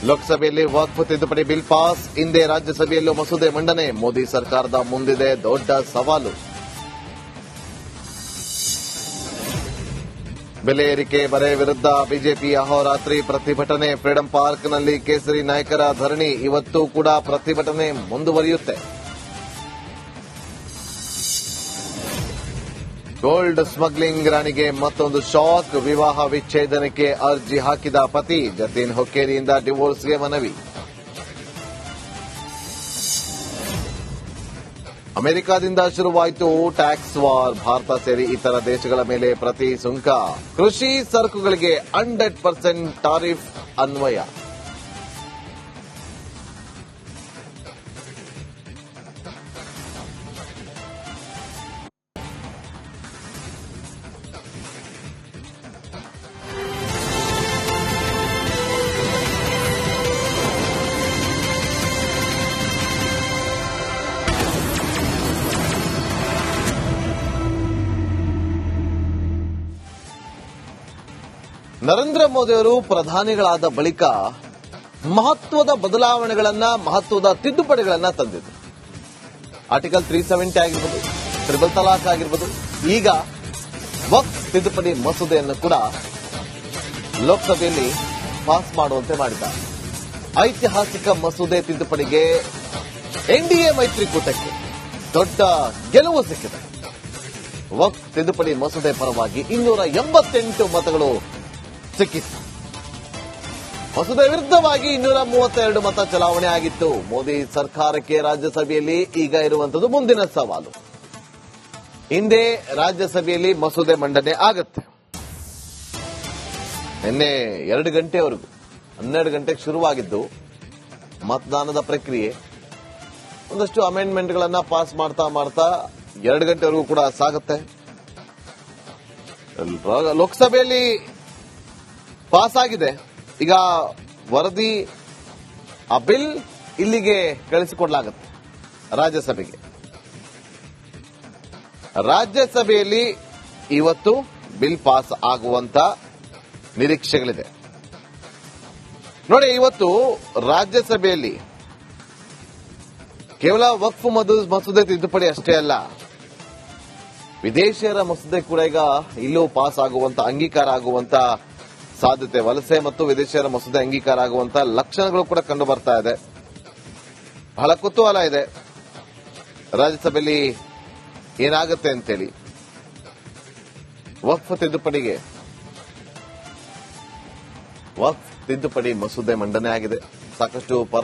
ಲೋಕಸಭೆಯಲ್ಲಿ ವಕ್ಫ್ ತಿದ್ದುಪಡಿ bill pass. ಹಿಂದೆ ರಾಜ್ಯಸಭೆಯಲ್ಲೂ ಮಸೂದೆ ಮಂಡನೆ. ಮೋದಿ ಸರ್ಕಾರದ ಮುಂದಿದೆ ದೊಡ್ಡ ಸವಾಲು. ಬೆಲೆ ಏರಿಕೆ ಬರೆ ವಿರುದ್ಧ ಬಿಜೆಪಿ ಅಹೋರಾತ್ರಿ ಪ್ರತಿಭಟನೆ. ಫ್ರೀಡಂ ಪಾರ್ಕ್ನಲ್ಲಿ ಕೇಸರಿ ನಾಯಕರ ಧರಣಿ. ಇವತ್ತು ಕೂಡ ಪ್ರತಿಭಟನೆ ಮುಂದುವರಿಯುತ್ತೆ. ಗೋಲ್ಡ್ ಸ್ಮಗ್ಲಿಂಗ್ ರಾಣಿಗೆ ಮತ್ತೊಂದು ಶಾಕ್. ವಿವಾಹ ವಿಚ್ಛೇದನಕ್ಕೆ ಅರ್ಜಿ ಹಾಕಿದ ಪತಿ. ಜತೀನ್ ಹುಕ್ಕೇರಿಯಿಂದ ಡಿವೋರ್ಸ್ಗೆ ಮನವಿ. ಅಮೆರಿಕದಿಂದ ಶುರುವಾಯಿತು ಟ್ಯಾಕ್ಸ್ ವಾರ್. ಭಾರತ ಸೇರಿ ಇತರ ದೇಶಗಳ ಮೇಲೆ ಪ್ರತಿ ಸುಂಕ. ಕೃಷಿ ಸರಕುಗಳಿಗೆ 100% ಟಾರಿಫ್ ಅನ್ವಯ. ನರೇಂದ್ರ ಮೋದಿ ಅವರು ಪ್ರಧಾನಿಗಳಾದ ಬಳಿಕ ಮಹತ್ವದ ಬದಲಾವಣೆಗಳನ್ನ, ಮಹತ್ವದ ತಿದ್ದುಪಡಿಗಳನ್ನ ತಂದಿದ್ರು. ಆರ್ಟಿಕಲ್ 370 ಆಗಿರ್ಬೋದು, ಟ್ರಿಬಲ್ ತಲಾಕ್ ಆಗಿರ್ಬೋದು, ಈಗ ವಕ್ಫ್ ತಿದ್ದುಪಡಿ ಮಸೂದೆಯನ್ನು ಕೂಡ ಲೋಕಸಭೆಯಲ್ಲಿ ಪಾಸ್ ಮಾಡುವಂತೆ ಮಾಡಿದ್ದಾರೆ. ಐತಿಹಾಸಿಕ ಮಸೂದೆ ತಿದ್ದುಪಡಿಗೆ ಎನ್ಡಿಎ ಮೈತ್ರಿಕೂಟಕ್ಕೆ ದೊಡ್ಡ ಗೆಲುವು ಸಿಕ್ಕಿದೆ. ವಕ್ಫ್ ತಿದ್ದುಪಡಿ ಮಸೂದೆ ಪರವಾಗಿ 288 ಮತಗಳು ಸಿಕ್ಕಿತ್ತು. ಮಸೂದೆ ವಿರುದ್ಧವಾಗಿ 232 ಮತ ಚಲಾವಣೆ ಆಗಿತ್ತು. ಮೋದಿ ಸರ್ಕಾರಕ್ಕೆ ರಾಜ್ಯಸಭೆಯಲ್ಲಿ ಈಗ ಇರುವಂತದ್ದು ಮುಂದಿನ ಸವಾಲು. ಹಿಂದೆ ರಾಜ್ಯಸಭೆಯಲ್ಲಿ ಮಸೂದೆ ಮಂಡನೆ ಆಗುತ್ತೆ. ನಿನ್ನೆ 2 ಗಂಟೆವರೆಗೂ 12 ಗಂಟೆಗೆ ಶುರುವಾಗಿದ್ದು ಮತದಾನದ ಪ್ರಕ್ರಿಯೆ. ಒಂದಷ್ಟು ಅಮೆಂಡ್ಮೆಂಟ್ಗಳನ್ನ ಪಾಸ್ ಮಾಡ್ತಾ 2 ಗಂಟೆವರೆಗೂ ಕೂಡ ಸಾಗುತ್ತೆ. ಲೋಕಸಭೆಯಲ್ಲಿ ಪಾಸ್ ಆಗಿದೆ. ಈಗ ವರದಿ, ಆ ಬಿಲ್ ಇಲ್ಲಿಗೆ ಕಳಿಸಿಕೊಡಲಾಗುತ್ತೆ ರಾಜ್ಯಸಭೆಗೆ. ರಾಜ್ಯಸಭೆಯಲ್ಲಿ ಇವತ್ತು ಬಿಲ್ ಪಾಸ್ ಆಗುವಂತ ನಿರೀಕ್ಷೆಗಳಿದೆ. ನೋಡಿ, ಇವತ್ತು ರಾಜ್ಯಸಭೆಯಲ್ಲಿ ಕೇವಲ ವಕ್ಫ್ ಮಸೂದೆ ತಿದ್ದುಪಡಿ ಅಷ್ಟೇ ಅಲ್ಲ, ವಿದೇಶಿಯರ ಮಸೂದೆ ಕೂಡ ಈಗ ಇಲ್ಲೂ ಪಾಸ್ ಆಗುವಂತ, ಅಂಗೀಕಾರ ಆಗುವಂತ ಸಾಧ್ಯತೆ. ವಲಸೆ ಮತ್ತು ವಿದೇಶಿಯರ ಮಸೂದೆ ಅಂಗೀಕಾರ ಆಗುವಂತ ಲಕ್ಷಣಗಳು ಕೂಡ ಕಂಡು ಬರ್ತಾ ಇದೆ. ಬಹಳ ಕುತೂಹಲ ಇದೆ ರಾಜ್ಯಸಭೆಯಲ್ಲಿ ಏನಾಗುತ್ತೆ ಅಂತೇಳಿ. ವಕ್ಫ್ ತಿದ್ದುಪಡಿ ಮಸೂದೆ ಮಂಡನೆ ಆಗಿದೆ. ಸಾಕಷ್ಟು